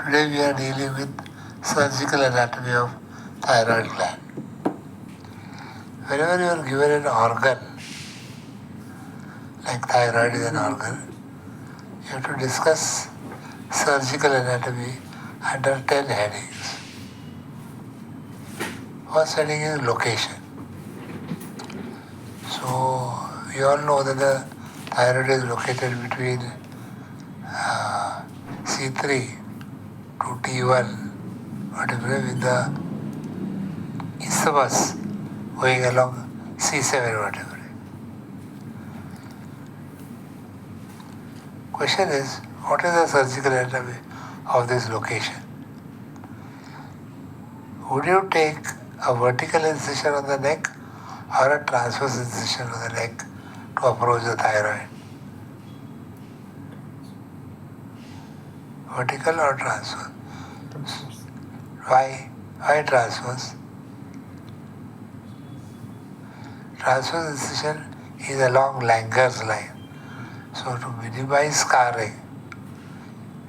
Today we are dealing with surgical anatomy of thyroid gland. Whenever you are given an organ, like thyroid is an organ, you have to discuss surgical anatomy under 10 headings. First heading is location. So we all know that the thyroid is located between C3 to T1, particularly with the isthmus going along C7 vertebrae. Question is, what is the surgical anatomy of this location? Would you take a vertical incision on the neck or a transverse incision on the neck to approach the thyroid? Vertical or transverse? Why? Why transverse? Transverse incision is along Langer's line. So to minimize scarring,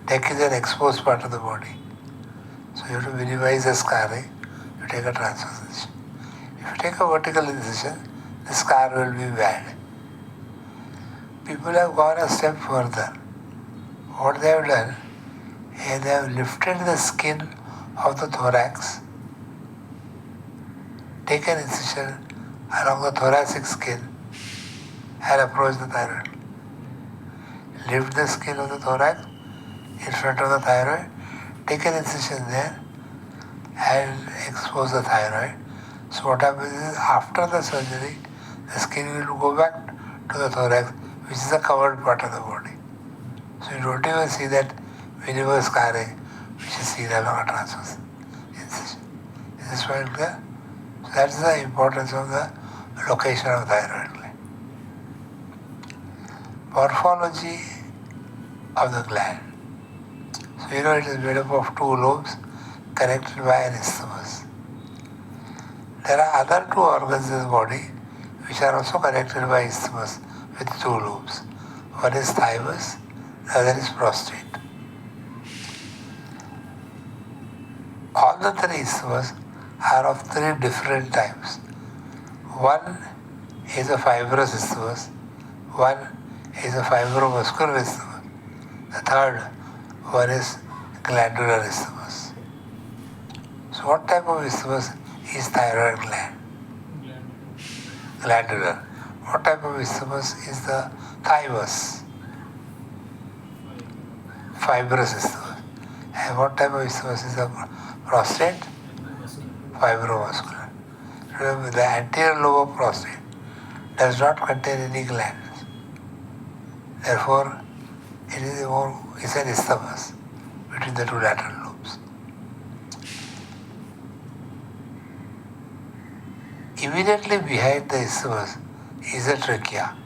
neck is an exposed part of the body. So you have to minimize the scarring, you take a transverse incision. If you take a vertical incision, the scar will be bad. People have gone a step further. What they have done is they have lifted the skin of the thorax, taken incision along the thoracic skin and approach the thyroid. Lift the skin of the thorax in front of the thyroid, take an incision there and expose the thyroid. So what happens is after the surgery, the skin will go back to the thorax, which is the covered part of the body. So you don't even see that minimal scarring which is seen along a transverse incision. Is this point clear? So that's the importance of the location of thyroid gland. Morphology of the gland. So you know it is made up of two lobes connected by an isthmus. There are other two organs in the body which are also connected by isthmus with two lobes. One is thymus, the other is prostate. All the three isthmus are of three different types. One is a fibrous isthmus, one is a fibromuscular isthmus, the third one is glandular isthmus. So what type of isthmus is thyroid gland? Glandular. What type of isthmus is the thymus? Fibrous isthmus. And what type of isthmus is the prostate? Fibromuscular. Remember, the anterior lobe of prostate does not contain any glands. Therefore, it's an isthmus between the two lateral lobes. Immediately behind the isthmus is a trachea.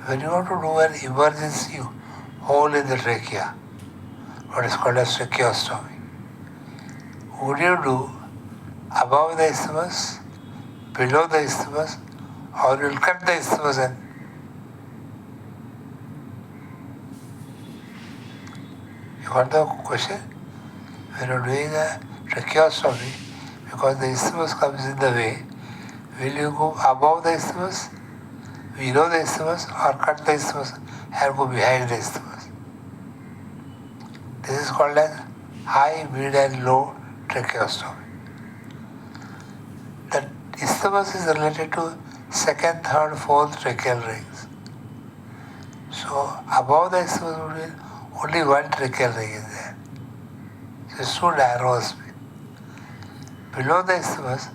When you want to do an emergency hole in the trachea, what is called as tracheostomy, would you do above the isthmus, below the isthmus, or you will cut the isthmus and you got the question? When you are doing a tracheostomy, because the isthmus comes in the way, will you go above the isthmus, below the isthmus, or cut the isthmus and go behind the isthmus? This is called as high, mid and low tracheostomy. The isthmus is related to second, third, fourth tracheal rings. So above the isthmus would be only one tracheal ring is there. So it's too narrow. Below the isthmus,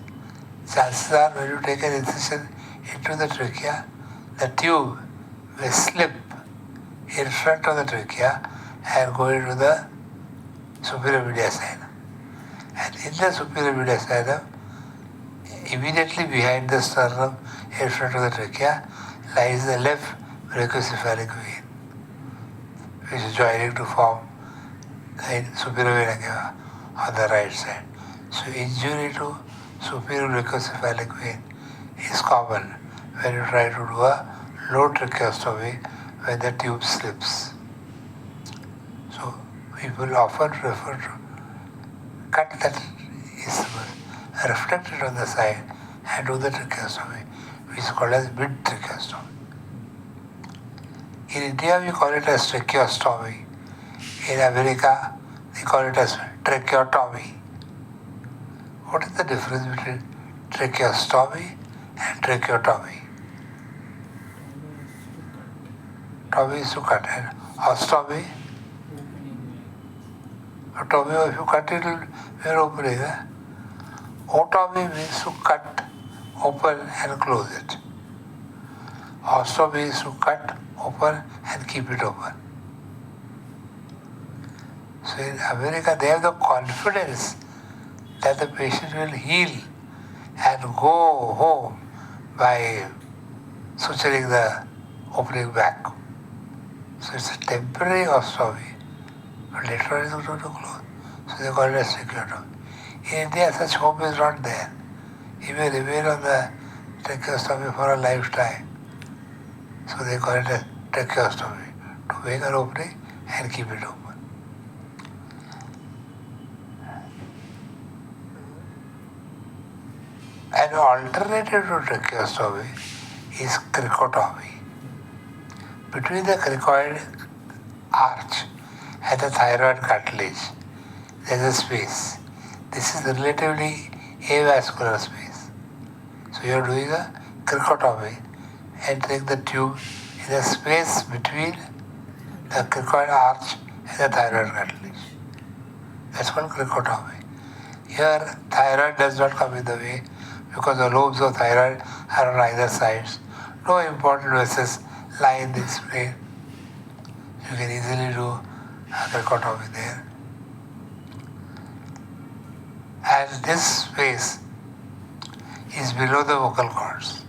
chances are when you take an incision into the trachea, the tube will slip in front of the trachea and go into the superior mediastinum. And in the superior mediastinum, immediately behind the sternum, in front of the trachea, lies the left brachiocephalic vein, which is joining to form the superior vena cava on the right side. So injury to superior brachiocephalic vein is common when you try to do a low tracheostomy when the tube slips. So people often refer to cut that is reflected on the side and do the tracheostomy, which is called as mid-tracheostomy. In India, we call it as tracheostomy. In America, they call it as tracheotomy. What is the difference between tracheostomy and tracheotomy? Tomy is to cut, and ostomy? Otomy, if you cut it, we are opening. Otomy means to cut, open and close it. Ostomy is to cut, open and keep it open. So in America, they have the confidence that the patient will heal and go home by suturing the opening back. So it's a temporary ostomy, but later on it's going to close. So they call it a tracheotomy. In India, such hope is not there. He may remain on the tracheostomy for a lifetime. So they call it a tracheostomy, to make an opening and keep it open. An alternative to tracheostomy is cricotomy. Between the cricoid arch and the thyroid cartilage, there is a space. This is relatively avascular space. So you are doing a cricotomy, entering the tube in the space between the cricoid arch and the thyroid cartilage. That's called cricotomy. Here, thyroid does not come in the way because the lobes of thyroid are on either sides. No important vessels lie in this plane. You can easily do a cricotomy there. And this space is below the vocal cords.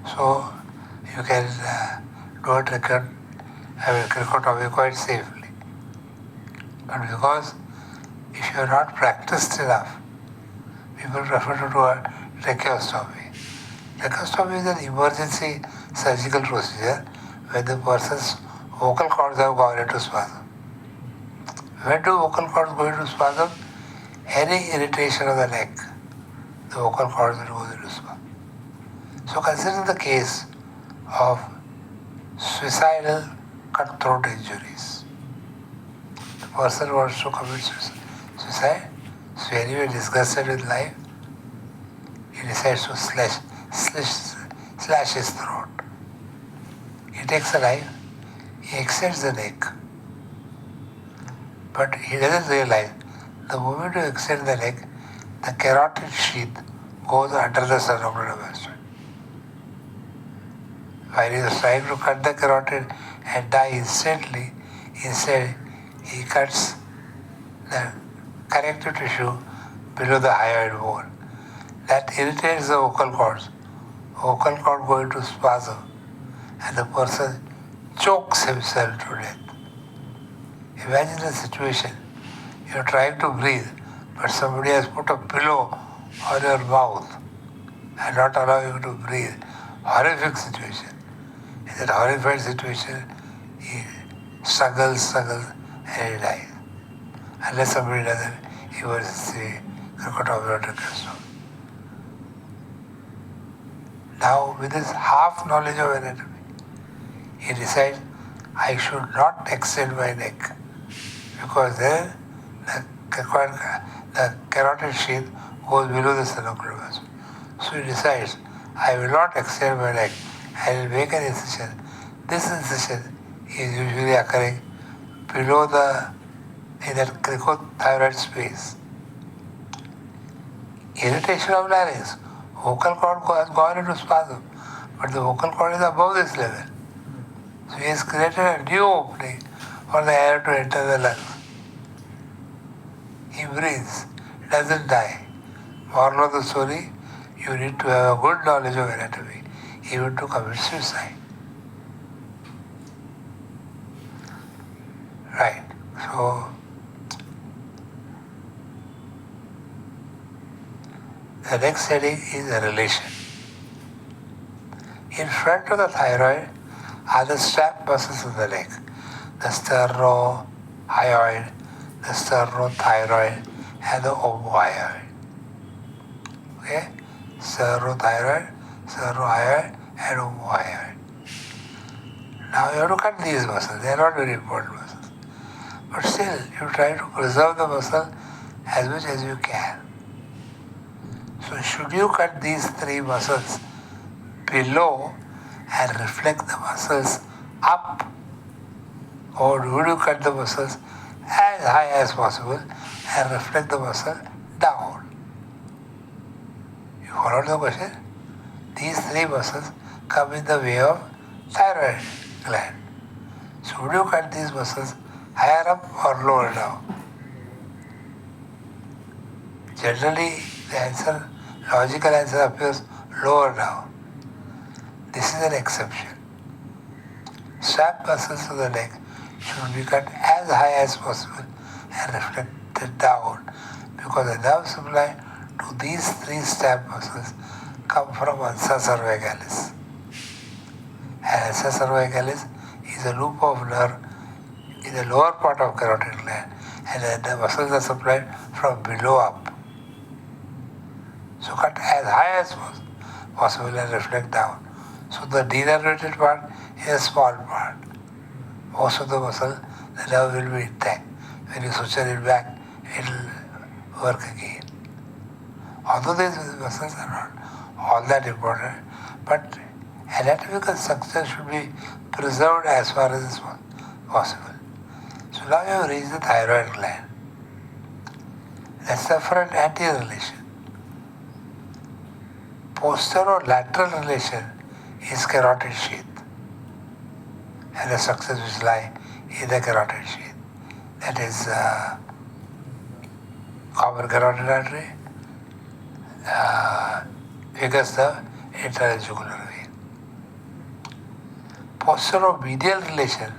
So you can do a cricotomy quite safely. But because if you are not practiced enough, people refer to do a tracheostomy. Tracheostomy is an emergency surgical procedure when the person's vocal cords have gone into spasm. When do vocal cords go into spasm? Any irritation of the neck, the vocal cords will go into spasm. So consider the case of suicidal cutthroat injuries. The person wants to commit suicide, so anyway disgusted with life, he decides to slash his throat. He takes a knife, he extends the neck. But he doesn't realize the moment you extend the neck, the carotid sheath goes under the sternocleidomastoid. While he was trying to cut the carotid and die instantly, instead he cuts the connective tissue below the hyoid bone. That irritates the vocal cords. Vocal cord go into spasm and the person chokes himself to death. Imagine the situation. You're trying to breathe, but somebody has put a pillow on your mouth and not allowing you to breathe. Horrific situation. In that horrified situation, he struggles, and he dies. Unless somebody does an emergency cricotomy or tracheostomy. Now, with his half knowledge of anatomy, he decides, I should not extend my neck because then the carotid sheath goes below the sternocleidomastoid. So he decides, I will not extend my neck. I will make an incision. This incision is usually occurring below in that cricothyroid space. Irritation of larynx. Vocal cord has gone into spasm, but the vocal cord is above this level. So he has created a new opening for the air to enter the lungs. He breathes, doesn't die. Moral of the story, you need to have a good knowledge of anatomy even to commit suicide. Right. So the next heading is a relation. In front of the thyroid are the strap muscles of the neck, the hyoid, the sternothyroid, and the omohyoid. Okay? Sternothyroid, sternohyoid, and omohyoid. Now you have to cut these muscles. They are not very important muscles. But still, you try to preserve the muscle as much as you can. So should you cut these three muscles below and reflect the muscles up, or would you cut the muscles as high as possible and reflect the muscle down? You followed the question? These three muscles come in the way of thyroid gland. So would you cut these muscles higher up or lower down? Generally, the logical answer appears lower down. This is an exception. Strap muscles of the neck should be cut as high as possible and reflected down, because the nerve supply to these three strap muscles come from ansa cervicalis. And ansa cervicalis is a loop of nerve in the lower part of carotid gland, and then the muscles are supplied from below up. So cut as high as possible and reflect down. So the denervated part is a small part. Most of the muscle, the nerve will be intact. When you suture it back, it will work again. Although these muscles are not all that important, but anatomical structure should be preserved as far as is possible. So now you have reached the thyroid gland. That's the front-anterior relation. Posterolateral relation is carotid sheath, and the structures which lie in the carotid sheath. That is common carotid artery, vagus nerve, intrajugular vein. Posteromedial relation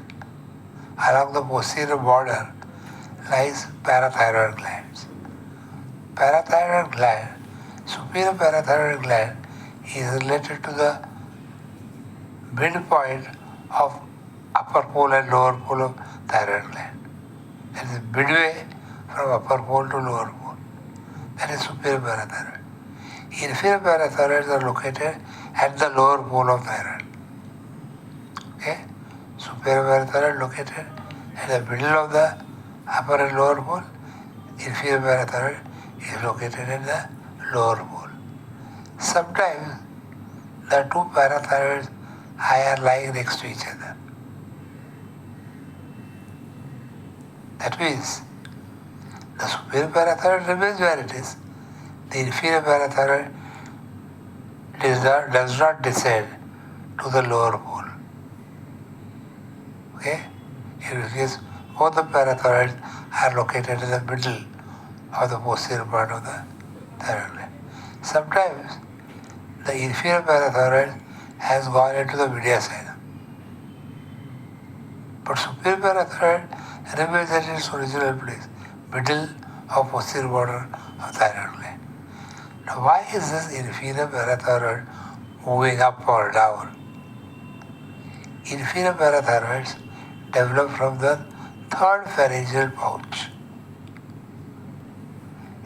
along the posterior border lies parathyroid glands. Parathyroid gland, superior parathyroid gland, is related to the midpoint of upper pole and lower pole of thyroid gland. That is midway from upper pole to lower pole. That is superior parathyroid. Inferior parathyroids are located at the lower pole of thyroid. Okay? Superior parathyroid located at the middle of the upper and lower pole. Inferior parathyroid is located at the lower pole. Sometimes the two parathyroids are lying next to each other. That means the superior parathyroid remains where it is. The inferior parathyroid does not descend to the lower pole. Okay? In which case, both the parathyroids are located in the middle of the posterior part of the thyroid gland. Sometimes the inferior parathyroid has gone into the mediastinum, but superior parathyroid remains at its original place, middle of posterior border of thyroid gland. Now, why is this inferior parathyroid moving up or down? Inferior parathyroids develop from the third pharyngeal pouch.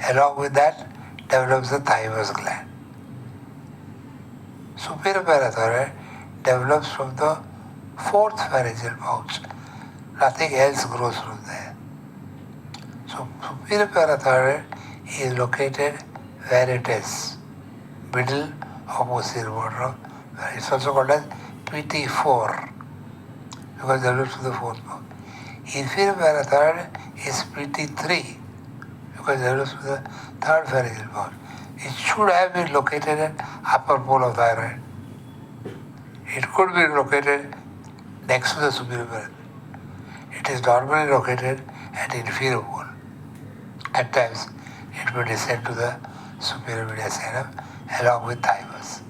Along with that develops the thymus gland. Superior parathyroid develops from the fourth pharyngeal pouch. Nothing else grows from there. So superior parathyroid is located where it is, middle of posterior border. It's also called as PT4 because it develops from the fourth pouch. Inferior parathyroid is PT3 because it develops from the third pharyngeal pouch. It should have been located at upper pole of thyroid. It could be located next to the superior parathyroid. It is normally located at inferior pole. At times, it may descend to the superior mediastinum along with thymus.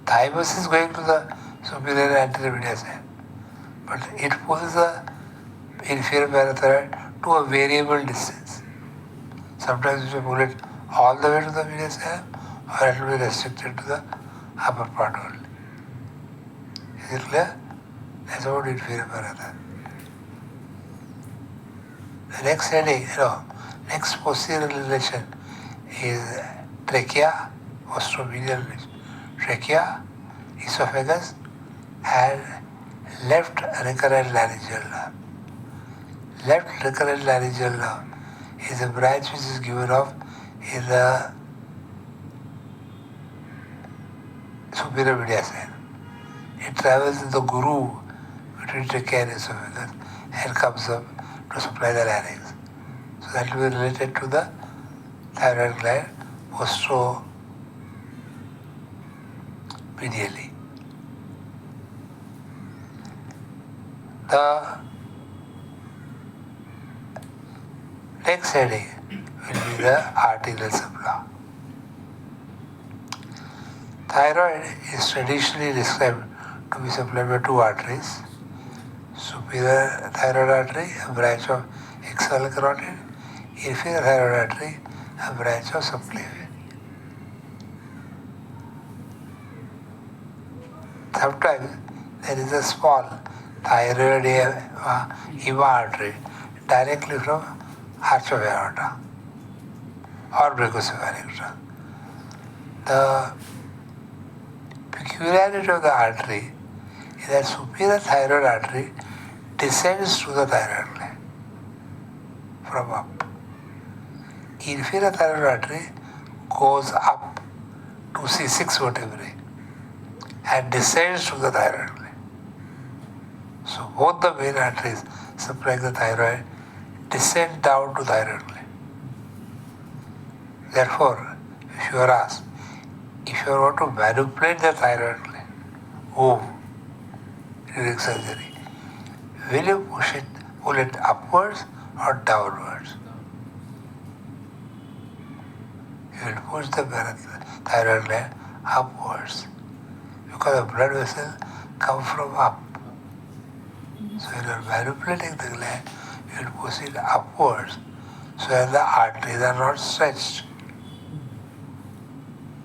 Thymus is going to the superior anterior mediastinum, but it pulls the inferior parathyroid to a variable distance. Sometimes we pull it all the way to the mediastinum, or it will be restricted to the upper part only. Is it clear? That's about inferior parathyroid. The next heading, next posterior relation is trachea, posteromedial trachea, esophagus, and left recurrent laryngeal nerve. Left recurrent laryngeal nerve is a branch which is given off in the superior mediastinum. It travels in the groove between trachea and esophagus and comes up to supply the larynx. So that will be related to the thyroid gland posteromedially. The next heading will be the arterial supply. Thyroid is traditionally described to be supplied by two arteries. Superior thyroid artery, a branch of external carotid. Inferior thyroid artery, a branch of subclavian. Sometimes there is a small thyroid eva artery directly from arch of aorta or brachiocephalic. The peculiarity of the artery is that superior thyroid artery descends to the thyroid gland from up. Inferior thyroid artery goes up to C6 vertebrae and descends to the thyroid gland. So both the main arteries supplying the thyroid descend down to thyroid gland. Therefore, if you are asked, if you want to manipulate the thyroid gland during surgery, will you pull it upwards or downwards? You will push the thyroid gland upwards because the blood vessel comes from up. So when you are manipulating the gland, you will push it upwards so that the arteries are not stretched.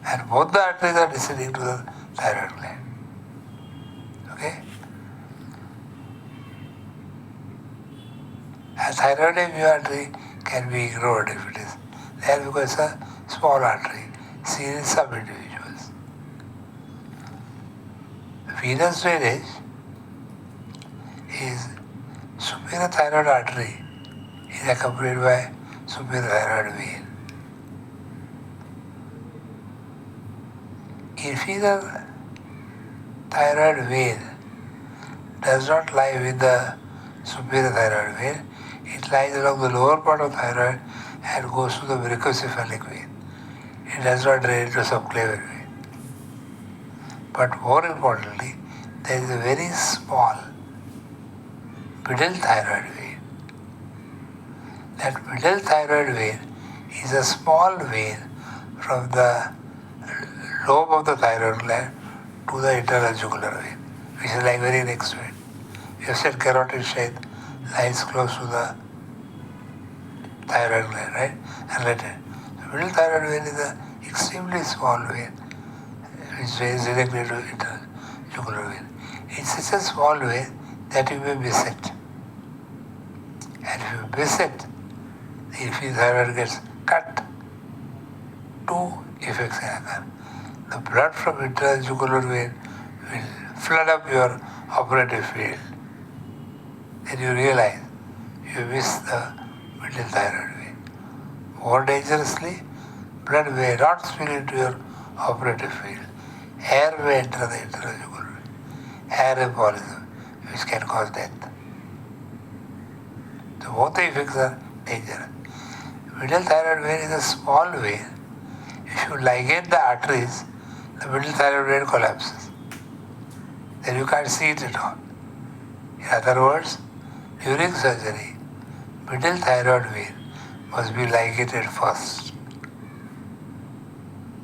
And both the arteries are descending to the thyroid gland. Okay? A thyroid artery can be ignored if it is there because it's a small artery seen in some individuals. Venous drainage is superior thyroid artery is accompanied by superior thyroid vein. Inferior thyroid vein does not lie with the superior thyroid vein. It lies along the lower part of thyroid and goes to the brachiocephalic vein. It does not drain into subclavian vein. But more importantly, there is a very small middle thyroid vein. That middle thyroid vein is a small vein from the lobe of the thyroid gland to the internal jugular vein, which is like very next to it. We have said carotid sheath lies close to the thyroid gland, right? And later, the middle thyroid vein is an extremely small vein, which drains directly to internal jugular vein. It's such a small vein that you may miss it. And if you miss it, the inferior thyroid gets cut. Two effects can occur. The blood from internal jugular vein will flood up your operative field. Then you realize you missed the middle thyroid vein. More dangerously, blood may not spill into your operative field. Air may enter the internal jugular vein. Air embolism, which can cause death. So both the effects are dangerous. Middle thyroid vein is a small vein. If you ligate the arteries, the middle thyroid vein collapses. Then you can't see it at all. In other words, during surgery, middle thyroid vein must be ligated first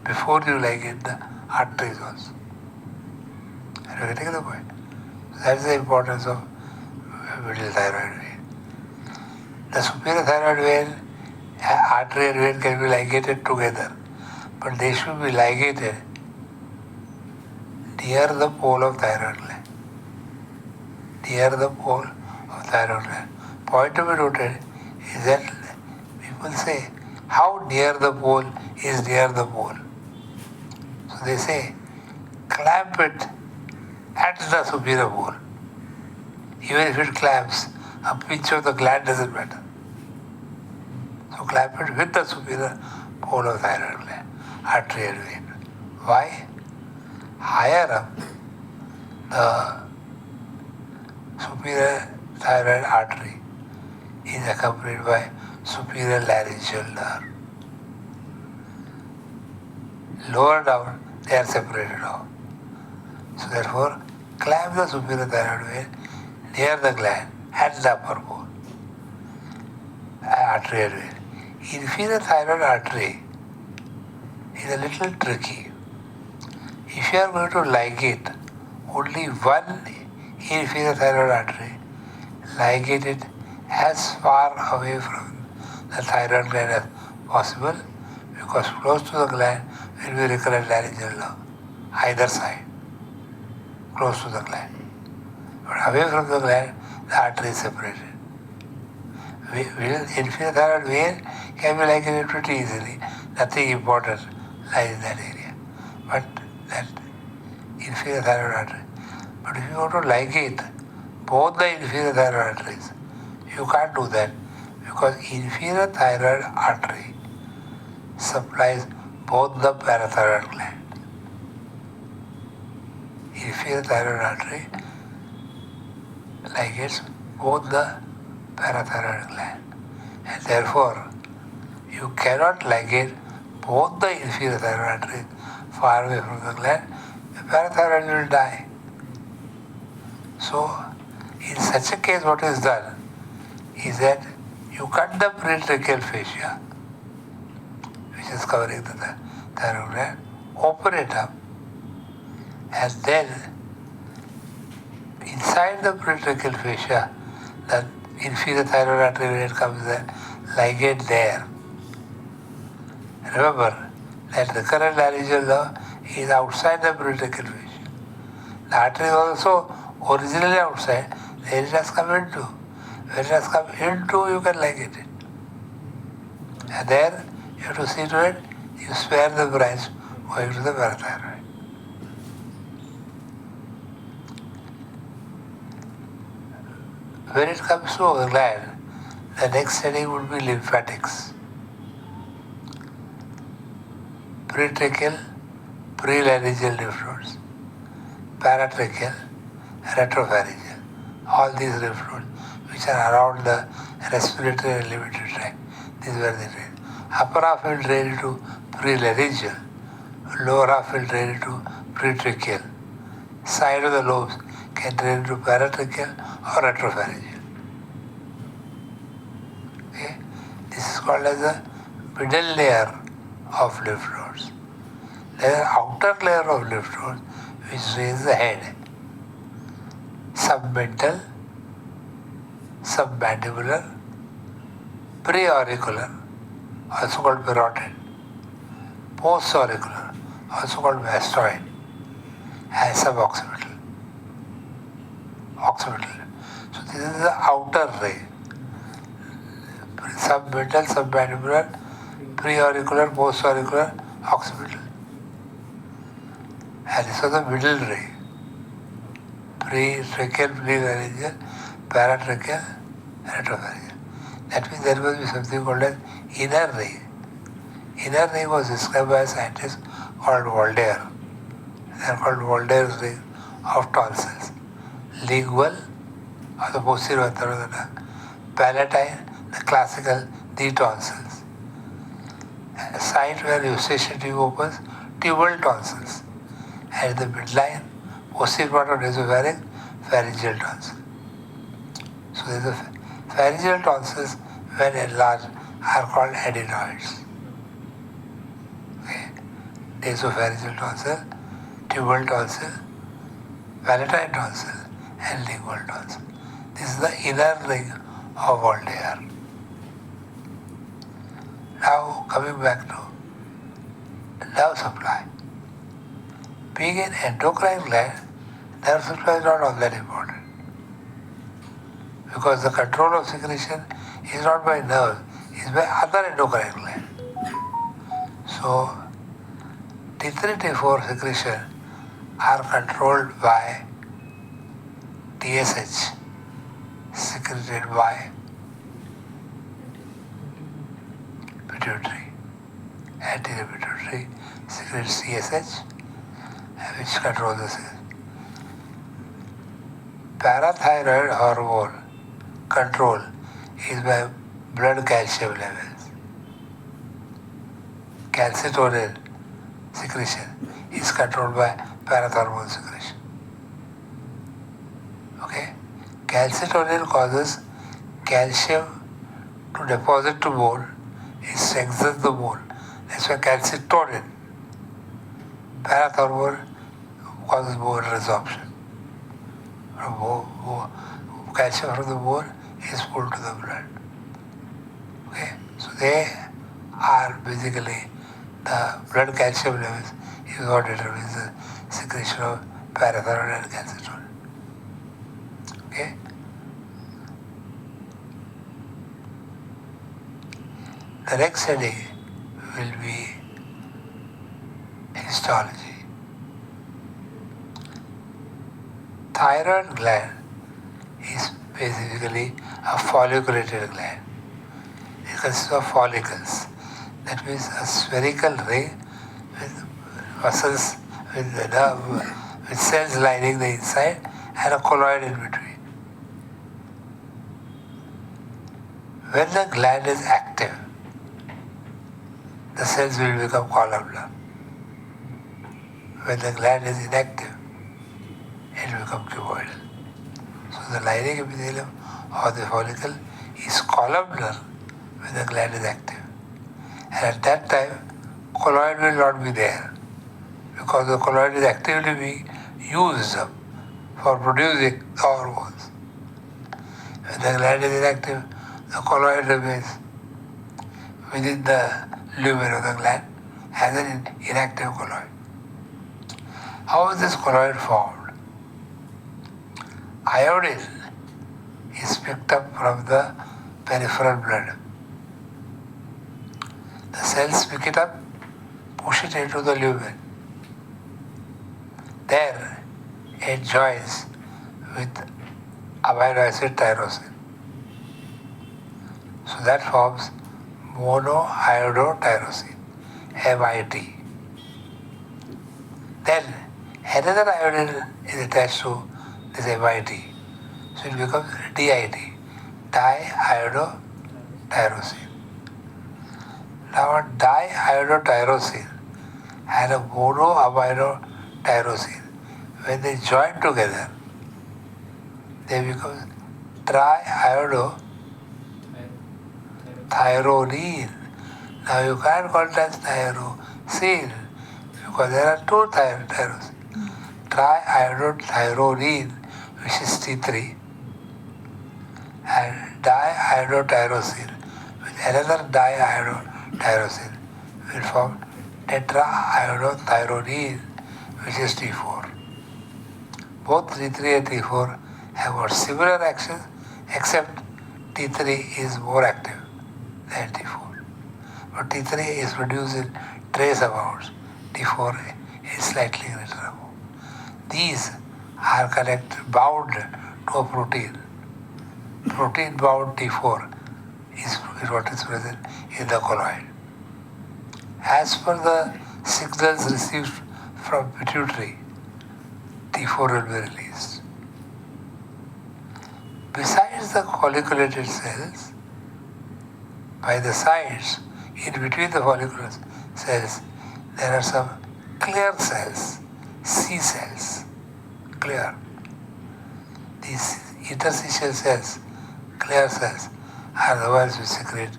before you ligate the arteries also. Are you getting the point? So that's the importance of middle thyroid vein. The superior thyroid vein, artery and vein can be ligated together, but they should be ligated near the pole of thyroid gland. Near the pole of thyroid gland. Point to be noted is that people say, how near the pole is near the pole? So they say, clamp it at the superior pole. Even if it clamps, a pinch of the gland doesn't matter. So clamp it with the superior pole of thyroid gland, artery and vein. Why? Higher up, the superior thyroid artery is accompanied by superior laryngeal nerve. Lower down, they are separated off. So therefore, clamp the superior thyroid vein near the gland at the upper pole, arterial vein. Inferior thyroid artery is a little tricky. If you are going to ligate only one inferior thyroid artery, ligate it as far away from the thyroid gland as possible, because close to the gland will be recurrent laryngeal nerve, either side, close to the gland. But away from the gland, the artery is separated. Inferior thyroid vein can be ligated pretty easily. Nothing important lies in that area. But that inferior thyroid artery. But if you want to ligate both the inferior thyroid arteries, you can't do that, because inferior thyroid artery supplies both the parathyroid gland. Inferior thyroid artery ligates both the parathyroid gland, and therefore you cannot ligate both the inferior thyroid arteries far away from the gland. The parathyroid will die. So, in such a case, what is done is that you cut the pretracheal fascia, which is covering the thyroid gland, open it up, and then inside the pretracheal fascia, the inferior thyroid artery, when it comes there, ligate there. Remember that the current laryngeal nerve is outside the pretracheal fascia. The artery is also originally outside, then it has come into. When it has come into, you can ligate it. And then you have to see to it, you spare the branch going to the parathyroid. When it comes to a gland, the next study would be lymphatics. Pretracheal, prelaryngeal lymph nodes, paratracheal, retropharyngeal. All these lymph nodes which are around the respiratory and alimentary tract, these were the drain. Upper half will drain into prelaryngeal, lower half will drain into pretracheal. Side of the lobes can drain into paratracheal or retropharyngeal. Okay? This is called as the middle layer of lymph nodes. There is an outer layer of lymph nodes which drains the head. Submental, submandibular, preauricular, also called parotid, postauricular, also called mastoid, and suboccipital. Occipital. So this is the outer ray. Submental, submandibular, preauricular, postauricular, occipital. And this was the middle ray. Pretracheal, prelaryngeal, paratracheal, retropharyngeal. That means there must be something called as inner ray. Inner ray was described by a scientist called Voltaire. They are called Voltaire's ray of tonsils. Lingual, or the posterior one third of the tongue. Palatine, the classical, the tonsils. A site where eustachian tube opens, tubal tonsils. And the midline, posterior part of nasopharynx, pharyngeal tonsil. So there is a pharyngeal tonsils, when enlarged, are called adenoids. Okay. Nasopharyngeal tonsil, tubal tonsil, palatine tonsil, and lingual tonsil. This is the inner ring of Voltaire. Now coming back to nerve supply. Being an endocrine gland, nerve supply is not all that important. because the control of secretion is not by nerves, it is by other endocrine gland. So T3, T4 secretion are controlled by TSH, secreted by pituitary. Anterior pituitary secretes TSH, which controls the secretion. Parathyroid hormone control is by blood calcium levels. Calcitonin secretion is controlled by parathormone secretion. Okay? Calcitonin causes calcium to deposit to bone, it strengthens the bone. That's why calcitonin. Parathormone causes bone resorption. Calcium from the bone is pulled to the blood. Okay? So they are basically the blood calcium levels is what determines the secretion of parathyroid and calcitonin. Okay? The next heading will be histology. Thyroid gland is basically a folliculated gland. It consists of follicles. That means a spherical ring with muscles, with cells lining the inside and a colloid in between. When the gland is active, the cells will become columnar. When the gland is inactive, it will become cuboidal. So the lining epithelium of the follicle is columnar when the gland is active. And at that time, colloid will not be there because the colloid is actively being used up for producing the hormones. When the gland is inactive, the colloid remains within the lumen of the gland as an inactive colloid. How is this colloid formed? Iodine is picked up from the peripheral blood. The cells pick it up, push it into the lumen. There it joins with amino acid tyrosine. So that forms monoiodotyrosine, MIT. Then another iodine is attached to this MIT. So it becomes DIT, diiodotyrosine. Now diiodotyrosine and a monoaminotyrosine, when they join together, they become triiodothyronine. Now you can't call it as tyrosine because there are two tyrosine. Triiodothyronine, which is T3, and diiodotyrosine with another diiodotyrosine will form tetraiodothyronine, which is T4. Both T3 and T4 have got similar actions, except T3 is more active than T4. But T3 is produced in trace amounts, T4 is slightly greater amount. These are bound to a protein. Protein bound T4 is what is present in the colloid. As per the signals received from pituitary, T4 will be released. Besides the folliculated cells, by the sides, in between the follicular cells, there are some clear cells, C cells, clear. These interstitial cells, clear cells, are the ones which secrete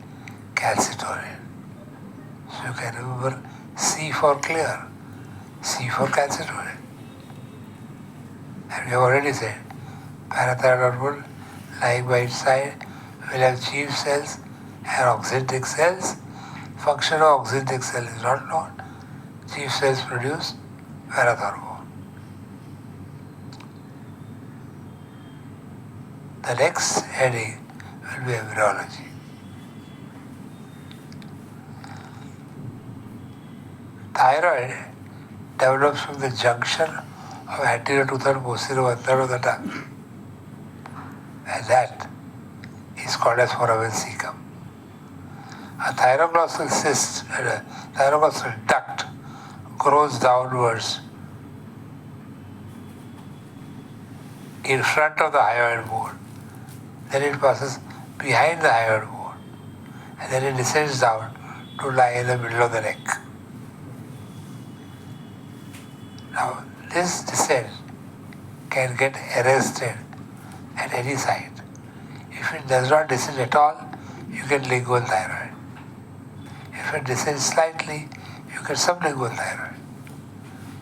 calcitonin. So you can remember C for clear, C for calcitonin. And we have already said, parathyroid hormone, lying by its side, will have chief cells and oxyntic cells. Function of oxyntic cell is not known. Chief cells produce parathormone. The next heading will be embryology. Thyroid develops from the junction of anterior tooth and posterior one-third of the tongue. And that is called as foramen cecum. A thyroglossal cyst, a thyroglossal duct grows downwards in front of the hyoid bone. Then it passes behind the hyoid bone. And then it descends down to lie in the middle of the neck. Now, this descent can get arrested at any site. If it does not descend at all, you get lingual thyroid. If it descends slightly, you get sublingual thyroid.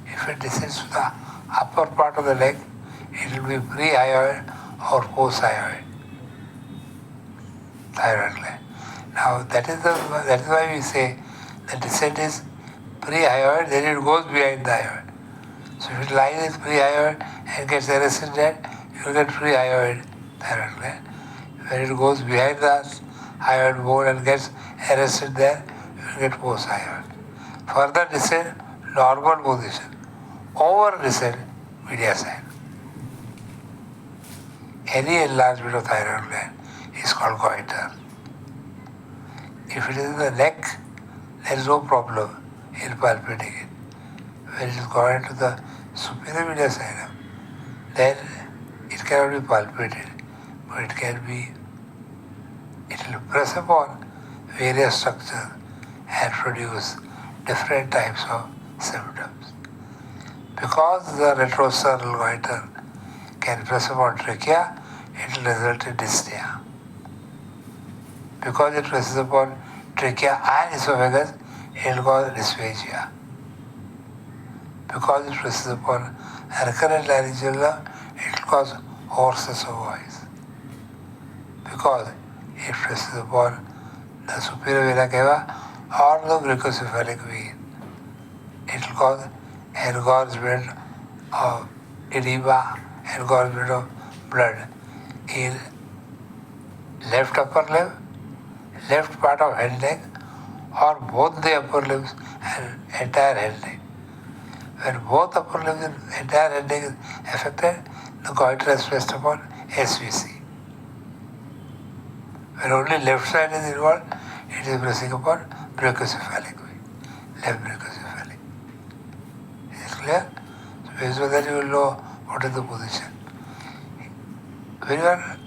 If it descends to the upper part of the leg, it will be pre-hyoid or post-hyoid thyroid gland. Now that is why we say the descent is pre-hyoid, then it goes behind the hyoid. So if it lies with pre-hyoid and gets arrested there, you will get pre-hyoid thyroid gland. When it goes behind the hyoid bone and gets arrested there, you will get post-hyoid. Further descent, normal position. Over descent, mediastinum. Any enlargement of thyroid gland is called goiter. If it is in the neck, there is no problem in palpating it. When it is gone into the superior mediastinum, then it cannot be palpated, but it will press upon various structures and produce different types of symptoms. Because the retrosternal goiter can press upon trachea, it will result in dyspnea. Because it presses upon trachea and esophagus, it will cause dysphagia. Because it presses upon recurrent laryngeal nerve, it will cause hoarseness of voice. Because it presses upon the superior vena cava or the brachiocephalic vein, it will cause engorgement of edema, engorgement of blood in left upper limb, left part of head neck, or both the upper limbs and entire head neck. When both upper limbs and entire head neck is affected, the goiter is pressed upon SVC. When only left side is involved, it is pressing upon brachiocephalic vein, left brachiocephalic. Is it clear? So based on that you will know what is the position. When you are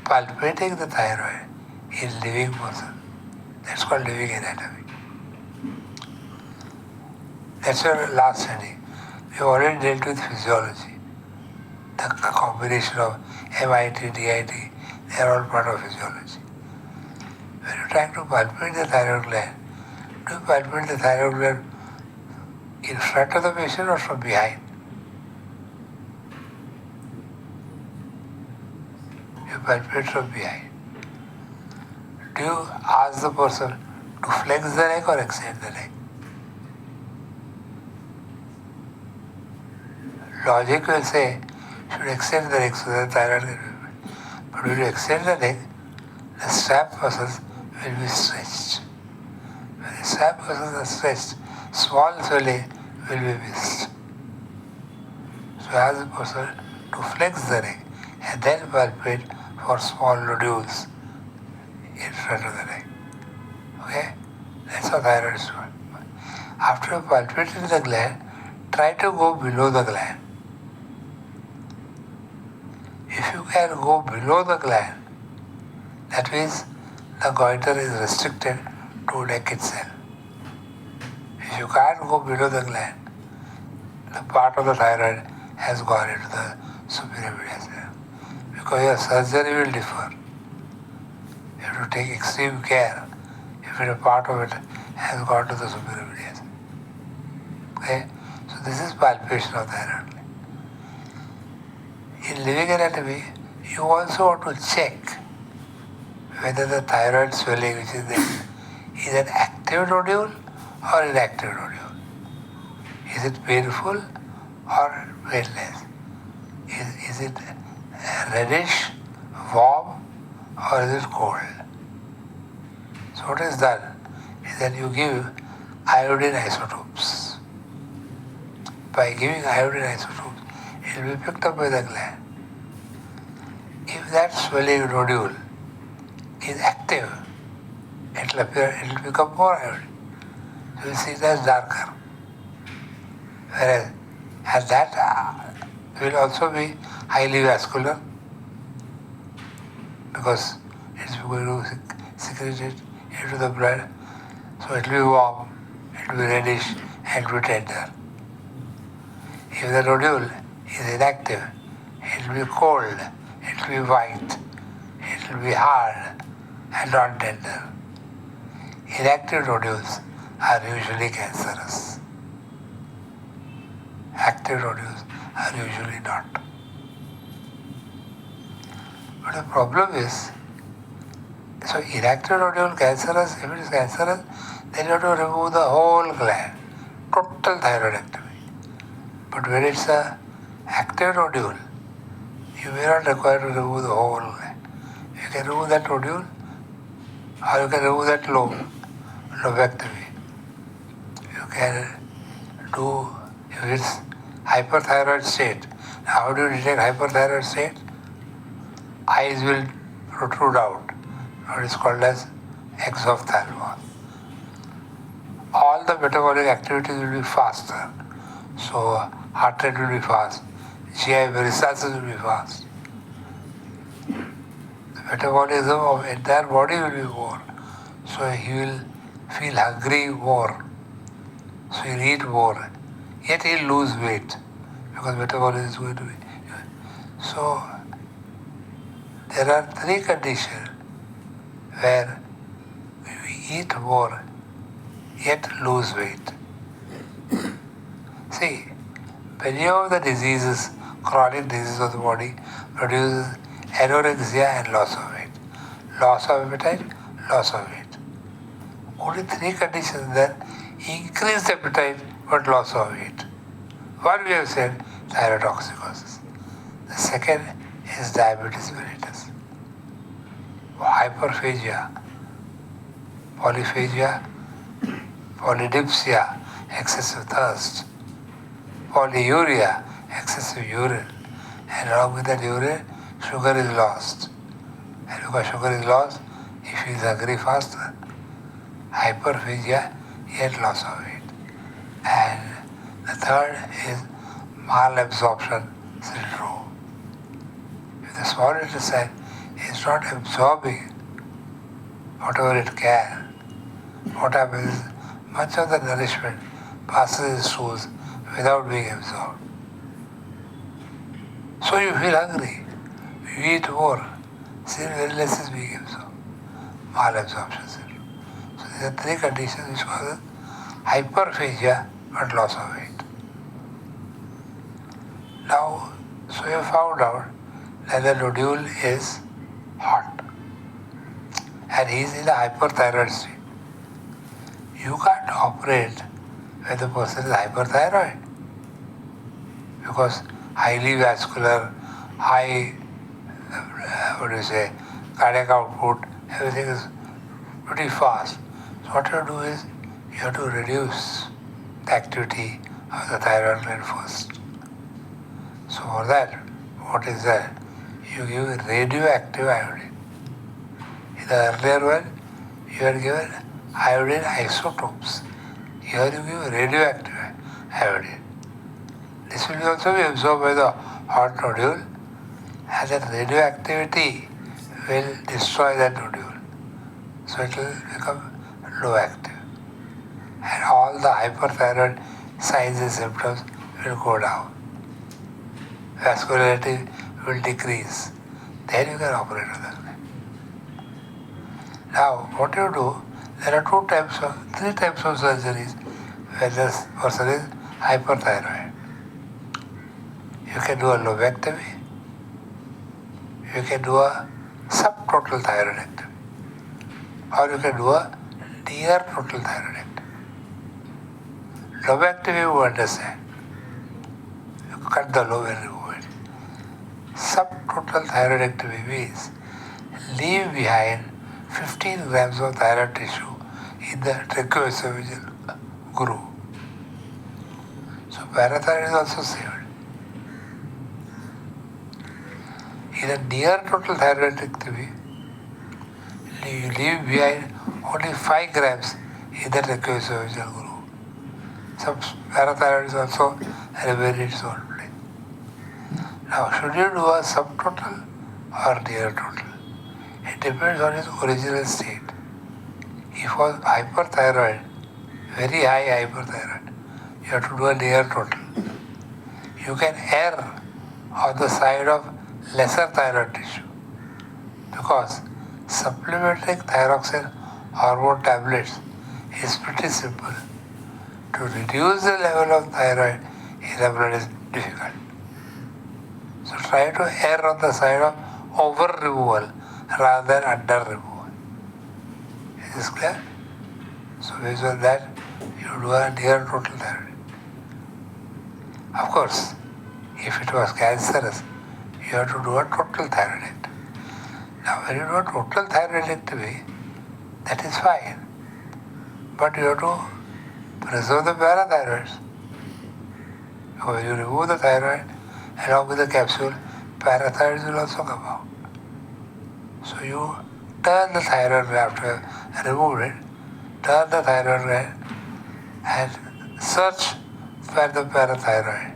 palpating the thyroid in living person, that's called living anatomy. That's your last study. We have already dealt with physiology. The combination of MIT, DIT, they are all part of physiology. When you try to palpate the thyroid gland, do you palpate the thyroid gland in front of the patient or from behind? You palpate from behind. Do you ask the person to flex the neck or extend the neck? Logic will say, should extend the neck so that the thyroid can be. But when you extend the neck, the strap muscles will be stretched. When the strap muscles are stretched, small swelling will be missed. So ask the person to flex the neck and then palpate for small nodules in front of the neck. Okay? That's how thyroid is done. After palpating the gland, try to go below the gland. If you can go below the gland, that means the goiter is restricted to neck itself. If you can't go below the gland, the part of the thyroid has gone into the superior mediastinum. Because your surgery will differ. You have to take extreme care if a part of it has gone to the superior mediastinum. Okay? So this is palpation of thyroid. In living anatomy, you also want to check whether the thyroid swelling which is there is an active nodule or inactive nodule. Is it painful or painless? Is it reddish, warm, or is it cold? So what is done is that you give iodine isotopes. By giving iodine isotopes, it will be picked up by the gland. If that swelling nodule is active, it will appear, it will become more iodine. You will see it as darker. Whereas, and that will also be highly vascular because it is going to secrete it into the blood. So it will be warm, it will be reddish, and it will be tender. If the nodule is inactive, it will be cold, it will be white, it will be hard and not tender. Inactive nodules are usually cancerous. Active nodules are usually not. But the problem is, so inactive nodule cancerous, if it is cancerous, then you have to remove the whole gland, total thyroidectomy. But when it's an active nodule, you may not require to remove the whole gland. You can remove that nodule, or you can remove that lobectomy. You can do, if it's hyperthyroid state. How do you detect hyperthyroid state? Eyes will protrude out. What is called as exophthalmos. All the metabolic activities will be faster. So heart rate will be fast. GI resources will be fast. The metabolism of entire body will be more. So he will feel hungry more. So he'll eat more. Yet he'll lose weight because metabolism is going to be. So there are three conditions where we eat more yet lose weight. See, many of the diseases, chronic diseases of the body, produces anorexia and loss of weight. Loss of appetite, loss of weight. Only three conditions that increased appetite but loss of weight. One we have said, thyrotoxicosis. The second is diabetes mellitus. Hyperphagia, polyphagia, polydipsia, excessive thirst, polyuria, excessive urine, and along with that urine, sugar is lost. And because sugar is lost, he feels hungry faster. Hyperphagia, yet loss of weight. And the third is malabsorption syndrome. If the small intestine is not absorbing whatever it can, what happens is much of the nourishment passes in stools without being absorbed. So you feel hungry, you eat more, still very less is being absorbed. Malabsorption syndrome. So these are three conditions which cause hyperphagia but loss of weight. Now, so you have found out that the nodule is hot and he is in a hyperthyroid state. You can't operate when the person is hyperthyroid because highly vascular, high, cardiac output, everything is pretty fast. So what you do is you have to reduce the activity of the thyroid gland first. So for that, what is that? You give radioactive iodine. In the earlier one, you had given iodine isotopes. Here you give radioactive iodine. This will also be absorbed by the hot nodule, and that radioactivity will destroy that nodule. So it will become low active. And all the hyperthyroid signs and symptoms will go down. Vascularity will decrease. Then you can operate on that. Now, what you do, there are three types of surgeries when this person is hyperthyroid. You can do a lobectomy, you can do a subtotal thyroidectomy, or you can do a near total thyroidectomy. Lobectomy you understand. You cut the lobe and remove it. subtotal thyroidectomy means leave behind 15 grams of thyroid tissue in the tracheoesophageal groove. So parathyroid is also saved. In a near total thyroidectomy, you leave behind only 5 grams in the tracheoesophageal groove. Some parathyroid is also remain in its own place. Now, should you do a subtotal or near total? It depends on its original state. If it was hyperthyroid, very high hyperthyroid, you have to do a near total. You can err on the side of lesser thyroid tissue because supplementing thyroxine hormone tablets is pretty simple. To reduce the level of thyroid in the blood is difficult. So try to err on the side of over removal rather than under removal. Is this clear? So based on that, you do a near total thyroid. Of course, if it was cancerous, you have to do a total thyroidectomy. Now when you do a total thyroidectomy, that is fine. But you have to preserve the parathyroids. When you remove the thyroid, along with the capsule, parathyroids will also come out. So you turn the thyroid gland after remove it, turn the thyroid gland and search for the parathyroid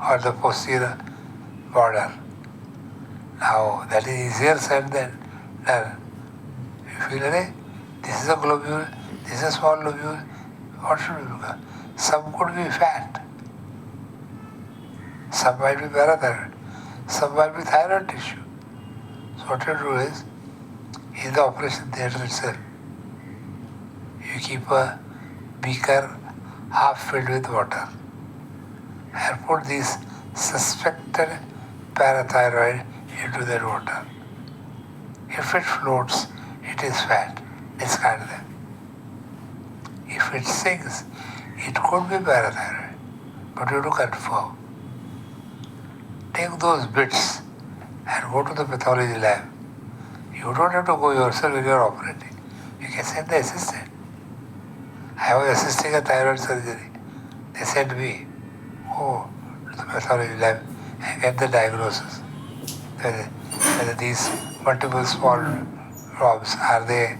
or the posterior border. Now that is easier said than done. You feel, hey, this is a globule, this is a small globule, what should we do? Some could be fat, some might be parathyroid, some might be thyroid tissue. So what you do is, in the operation theatre itself, you keep a beaker half filled with water and put this suspected parathyroid into that water. If it floats, it is fat, discard them. If it sinks, it could be parathyroid, but you have to confirm. Take those bits and go to the pathology lab. You don't have to go yourself when you are operating. You can send the assistant. I was assisting a thyroid surgery. They sent me, to the pathology lab and get the diagnosis. Whether these multiple small blobs, are they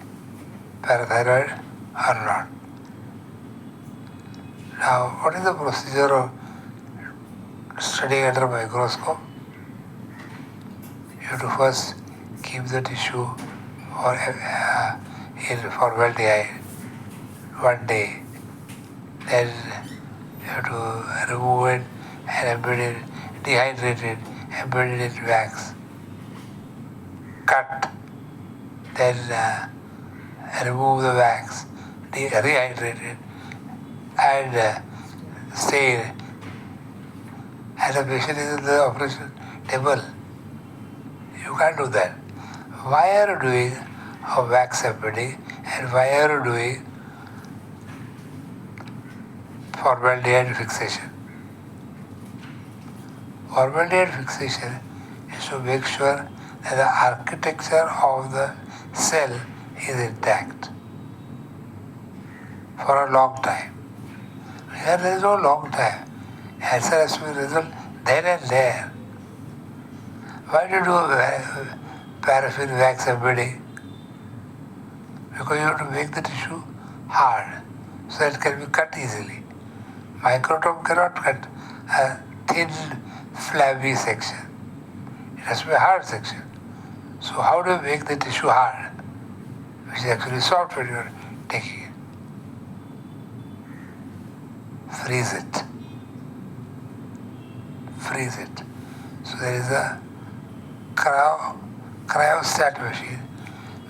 parathyroid or not? Now, what is the procedure of studying under a microscope? You have to first keep the tissue in formaldehyde 1 day. Then you have to remove it and embed it, dehydrate it, embed it in wax. Cut, then remove the wax, rehydrate it, and stain. And the patient is in the operation table. You can't do that. Why are you doing a wax embedding and why are you doing formaldehyde fixation? Formaldehyde fixation is to make sure that the architecture of the cell is intact for a long time. Here there is no long time. Answer has to be resolved then and there. Why do you do a paraffin wax embedding? Because you have to make the tissue hard so it can be cut easily. Microtome cannot cut a thin, flabby section. It has to be a hard section. So how do you make the tissue hard? Which is actually soft when you are taking it. Freeze it. Freeze it. So there is a cryostat machine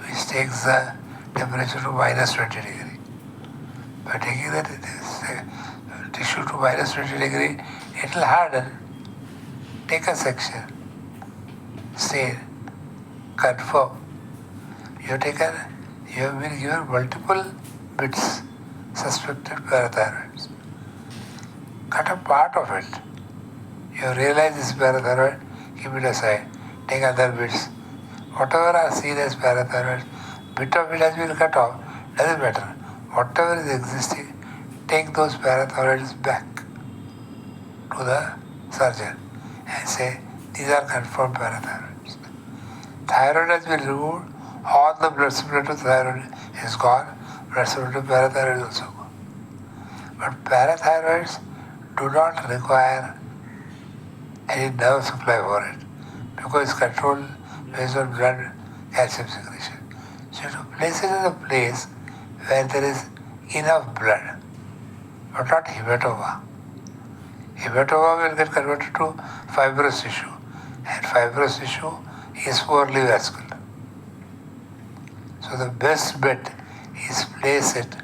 which takes the temperature to minus 20 degree. By taking the tissue to minus 20 degree, it will harden. Take a section, stain, confirm. You have been given multiple bits, suspected parathyroids. Cut a part of it. You realize this parathyroid keep it aside, take other bits. Whatever are seen as parathyroid, bit of it has been cut off, doesn't matter. Whatever is existing, take those parathyroids back to the surgeon and say, these are confirmed parathyroids. Thyroid has been removed, all the blood supply to thyroid is gone, blood supply to parathyroid is also gone. But parathyroids do not require any nerve supply for it because it's controlled based on blood calcium secretion. So you have to place it in a place where there is enough blood, but not hematoma. Hematoma will get converted to fibrous tissue, and fibrous tissue is poorly vascular. So the best bet is place it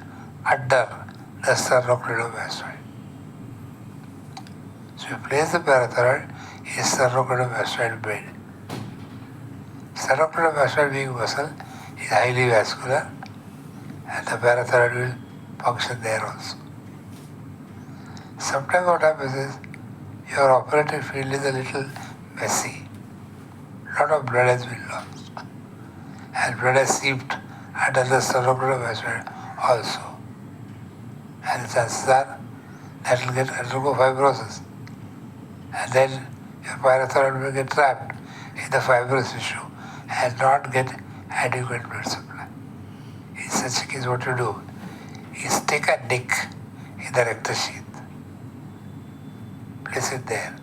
under the sternocleidomastoid. So you place the parathyroid in sternocleidomastoid bed. Sternocleidomastoid being muscle is highly vascular, and the parathyroid will function there also. Sometimes what happens is your operative field is a little messy. A lot of blood has been lost, and blood has seeped under the sternocleidomastoid also. And the chances are that will undergo fibrosis, and then your parathyroid will get trapped in the fibrous tissue and not get adequate blood supply. In such a case, what you do is take a nick in the rectus sheath, place it there,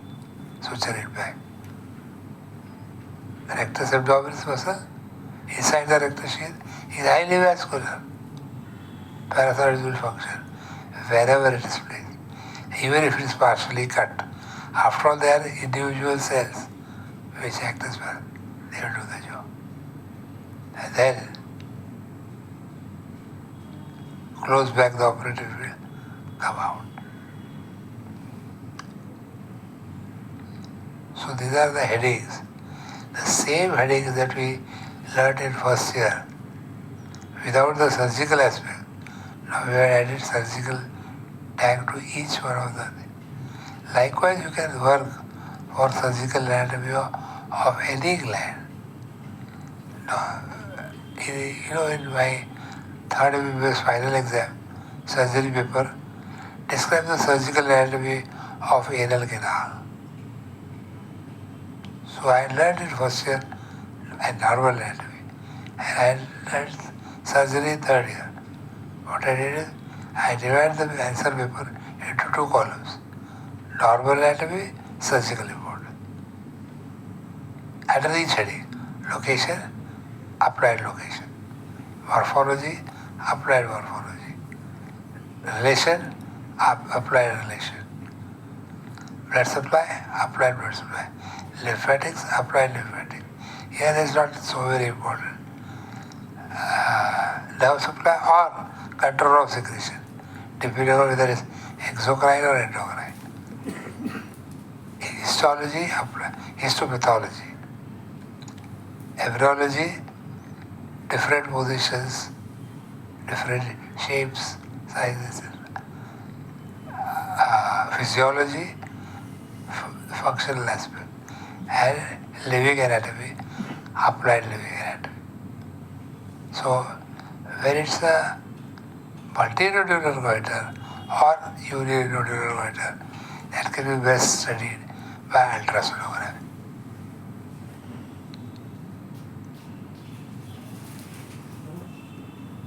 suture it back. The rectus abdominis muscle inside the rectus sheath is highly vascular. Parathyroid will function wherever it is placed, even if it is partially cut. After all, there are individual cells which act as well. They will do the job. And then close back the operative field, come out. So these are the headings. The same headings that we learned in first year without the surgical aspect. Now we have added surgical tag to each one of them. Likewise, you can work for surgical anatomy of any gland. Now, in my third MBBS final exam, surgery paper describes the surgical anatomy of anal canal. So I learned in first year a normal anatomy, and I learned surgery in third year. What I did is I divided the answer paper into two columns: normal anatomy, surgical important. Under each heading, location, applied location, morphology, applied morphology, relation, applied relation, blood supply, applied blood supply, lymphatics, applied lymphatic. Here is not so very important. Nerve supply or control of secretion, depending on whether it is exocrine or endocrine. Histology, histopathology. Embryology, different positions, different shapes, sizes. Physiology, functional aspect. And living anatomy, applied living anatomy. So, when it's a multinodular goiter or uninodular goiter, that can be best studied by ultrasonography.